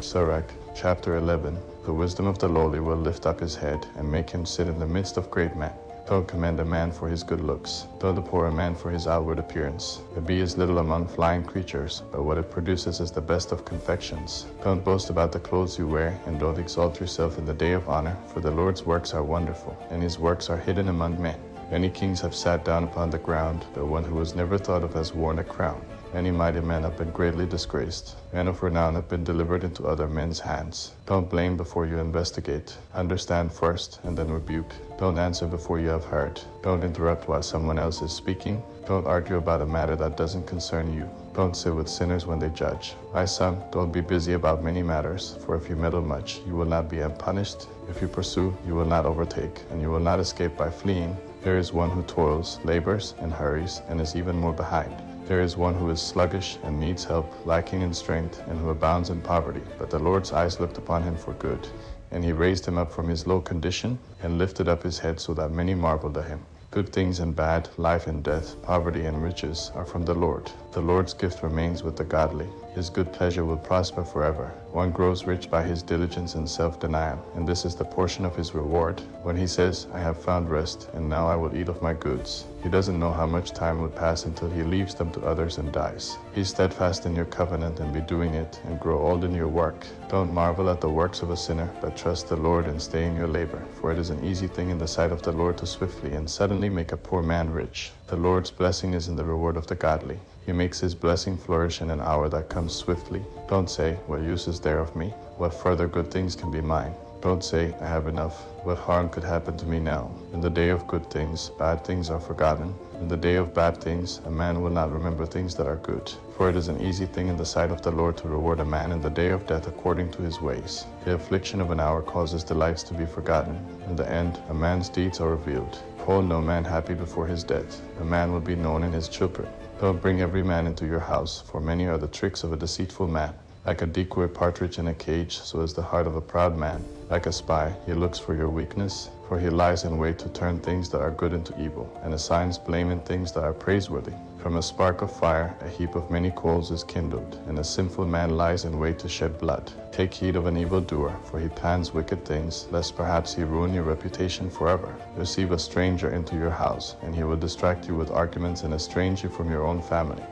Sirach, chapter 11. The wisdom of the lowly will lift up his head and make him sit in the midst of great men. Don't commend a man for his good looks. Don't abhor a man for his outward appearance. A bee is little among flying creatures, but what it produces is the best of confections. Don't boast about the clothes you wear, and don't exalt yourself in the day of honor, for the Lord's works are wonderful, and his works are hidden among men. Many kings have sat down upon the ground, but one who was never thought of has worn a crown. Many mighty men have been greatly disgraced. Men of renown have been delivered into other men's hands. Don't blame before you investigate. Understand first and then rebuke. Don't answer before you have heard. Don't interrupt while someone else is speaking. Don't argue about a matter that doesn't concern you. Don't sit with sinners when they judge. My son, don't be busy about many matters, for if you meddle much, you will not be unpunished. If you pursue, you will not overtake, and you will not escape by fleeing. There is one who toils, labors, and hurries, and is even more behind. There is one who is sluggish and needs help, lacking in strength, and who abounds in poverty. But the Lord's eyes looked upon him for good, and he raised him up from his low condition, and lifted up his head so that many marveled at him. Good things and bad, life and death, poverty and riches are from the Lord. The Lord's gift remains with the godly. His good pleasure will prosper forever. One grows rich by his diligence and self-denial, and this is the portion of his reward. When he says, I have found rest, and now I will eat of my goods, he doesn't know how much time would pass until he leaves them to others and dies. Be steadfast in your covenant and be doing it, and grow old in your work. Don't marvel at the works of a sinner, but trust the Lord and stay in your labor. For it is an easy thing in the sight of the Lord to swiftly and suddenly make a poor man rich. The Lord's blessing is in the reward of the godly. He makes his blessing flourish in an hour that comes swiftly. Don't say, what use is there of me? What further good things can be mine? Don't say, I have enough. What harm could happen to me now? In the day of good things, bad things are forgotten. In the day of bad things, a man will not remember things that are good. For it is an easy thing in the sight of the Lord to reward a man in the day of death according to his ways. The affliction of an hour causes delights to be forgotten. In the end, a man's deeds are revealed. Hold no man happy before his death. A man will be known in his children. Don't bring every man into your house, for many are the tricks of a deceitful man. Like a decoy partridge in a cage, so is the heart of a proud man. Like a spy, he looks for your weakness, for he lies in wait to turn things that are good into evil, and assigns blame in things that are praiseworthy. From a spark of fire, a heap of many coals is kindled, and a sinful man lies in wait to shed blood. Take heed of an evildoer, for he plans wicked things, lest perhaps he ruin your reputation forever. Receive a stranger into your house, and he will distract you with arguments and estrange you from your own family.